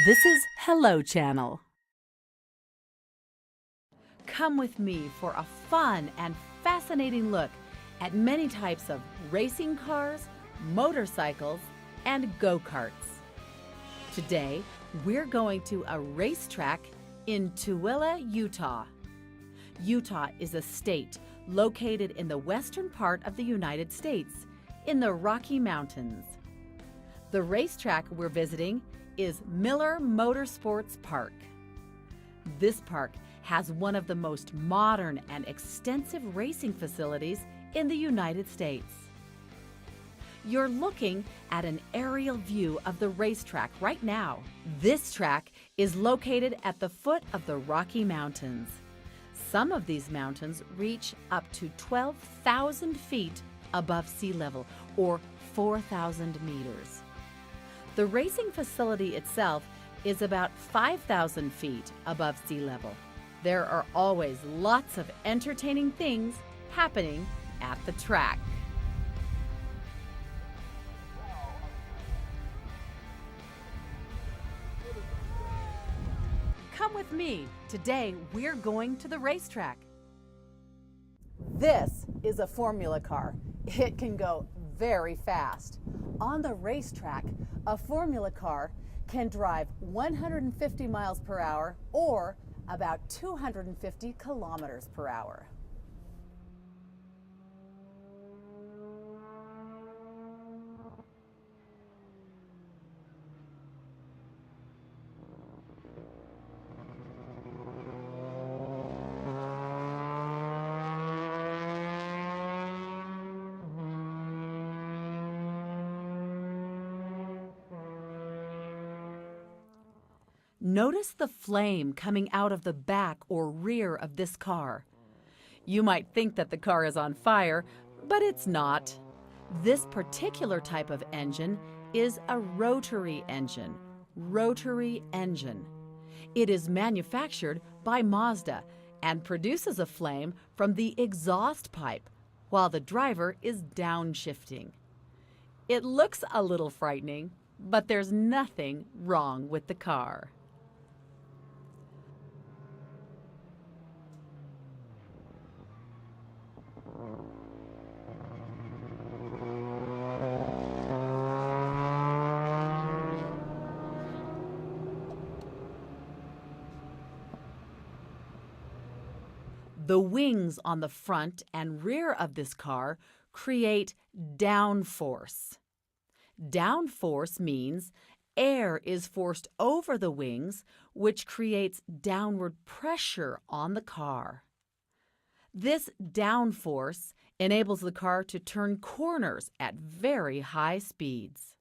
This is Hello Channel. Come with me for a fun and fascinating look at many types of racing cars, motorcycles, and go-karts. Today, we're going to a racetrack in Tooele, Utah. Utah is a state located in the western part of the United States, in the Rocky Mountains. The racetrack we're visiting is Miller Motorsports Park. This park has one of the most modern and extensive racing facilities in the United States. You're looking at an aerial view of the racetrack right now. This track is located at the foot of the Rocky Mountains. Some of these mountains reach up to 12,000 feet above sea level, or 4,000 meters. The racing facility itself is about 5,000 feet above sea level. There are always lots of entertaining things happening at the track. Come with me. Today we're going to the racetrack. This is a formula car. It can go very fast. On the racetrack, a formula car can drive 150 miles per hour or about 250 kilometers per hour. Notice the flame coming out of the back or rear of this car. You might think that the car is on fire, but it's not. This particular type of engine is a rotary engine. Rotary engine. It is manufactured by Mazda and produces a flame from the exhaust pipe while the driver is downshifting. It looks a little frightening, but there's nothing wrong with the car. The wings on the front and rear of this car create downforce. Downforce means air is forced over the wings, which creates downward pressure on the car. This downforce enables the car to turn corners at very high speeds.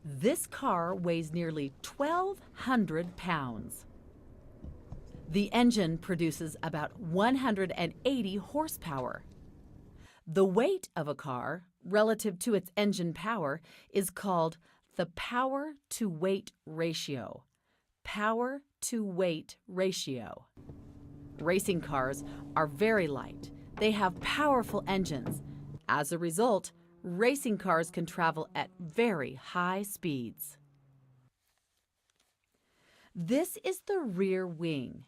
This car weighs nearly 1,200 pounds. The engine produces about 180 horsepower. The weight of a car relative to its engine power is called the power-to-weight ratio. Power-to-weight ratio. Racing cars are very light. They have powerful engines. As a result, racing cars can travel at very high speeds. This is the rear wing.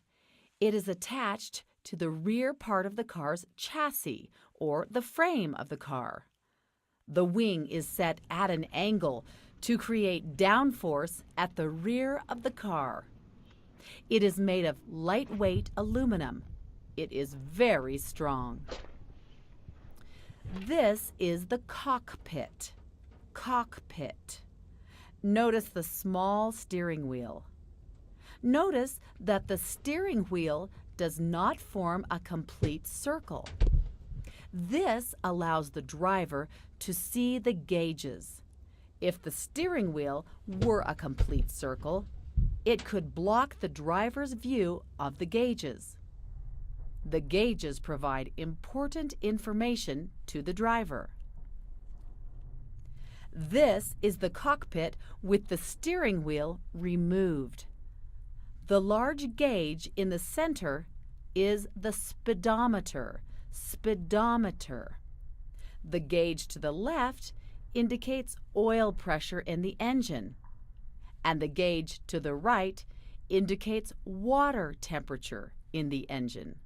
It is attached to the rear part of the car's chassis, or the frame of the car. The wing is set at an angle to create downforce at the rear of the car. It is made of lightweight aluminum. It is very strong. This is the cockpit. Cockpit. Notice the small steering wheel. Notice that the steering wheel does not form a complete circle. This allows the driver to see the gauges. If the steering wheel were a complete circle, it could block the driver's view of the gauges. The gauges provide important information to the driver. This is the cockpit with the steering wheel removed. The large gauge in the center is the speedometer. Speedometer. The gauge to the left indicates oil pressure in the engine, and the gauge to the right indicates water temperature in the engine.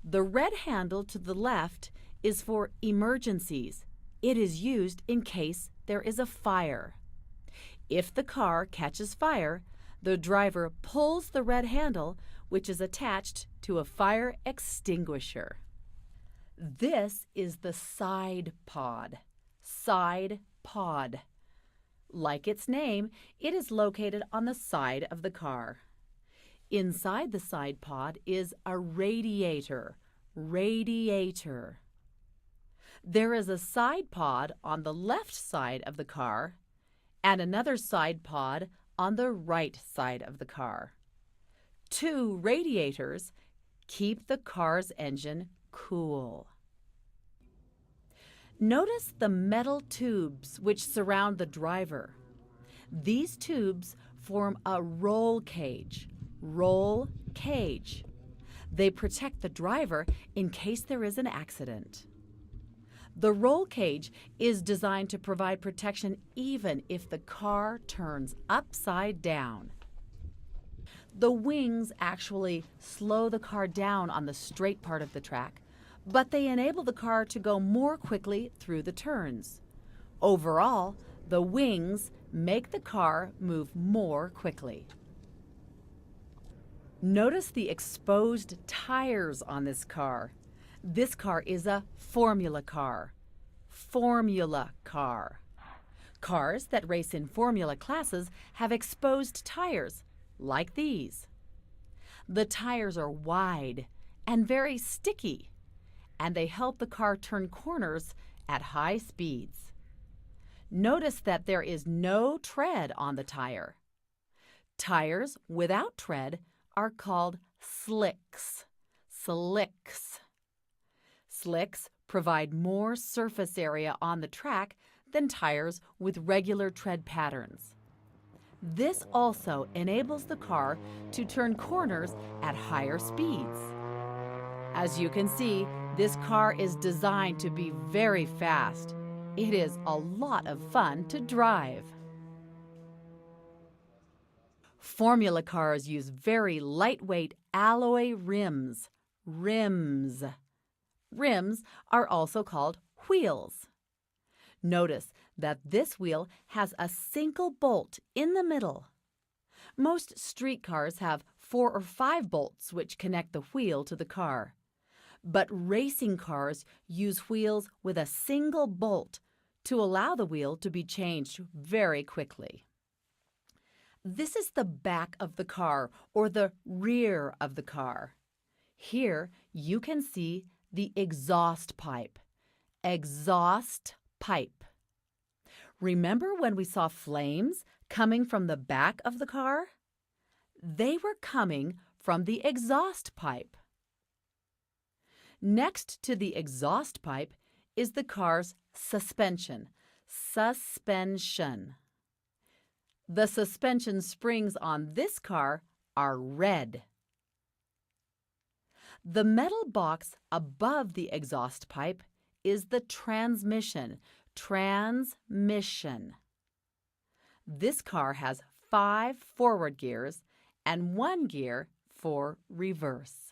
The red handle to the left is for emergencies. It is used in case there is a fire. If the car catches fire, the driver pulls the red handle, which is attached to a fire extinguisher. This is the side pod. Side pod. Like its name, it is located on the side of the car. Inside the side pod is a radiator. Radiator. There is a side pod on the left side of the car and another side pod on the right side of the car. Two radiators keep the car's engine cool. Notice the metal tubes which surround the driver. These tubes form a roll cage. Roll cage. They protect the driver in case there is an accident. The roll cage is designed to provide protection even if the car turns upside down. The wings actually slow the car down on the straight part of the track, but they enable the car to go more quickly through the turns. Overall, the wings make the car move more quickly. Notice the exposed tires on this car. This car is a formula car. Formula car. Cars that race in formula classes have exposed tires, like these. The tires are wide and very sticky, and they help the car turn corners at high speeds. Notice that there is no tread on the tire. Tires without tread are called slicks. Slicks. Slicks provide more surface area on the track than tires with regular tread patterns. This also enables the car to turn corners at higher speeds. As you can see, this car is designed to be very fast. It is a lot of fun to drive. Formula cars use very lightweight alloy rims. Rims. Rims are also called wheels. Notice that this wheel has a single bolt in the middle. Most street cars have 4 or 5 bolts which connect the wheel to the car. But racing cars use wheels with a single bolt to allow the wheel to be changed very quickly. This is the back of the car, or the rear of the car. Here you can see the exhaust pipe. Exhaust pipe. Remember when we saw flames coming from the back of the car? They were coming from the exhaust pipe. Next to the exhaust pipe is the car's suspension. Suspension. The suspension springs on this car are red. The metal box above the exhaust pipe is the transmission. Transmission. This car has 5 forward gears and 1 gear for reverse.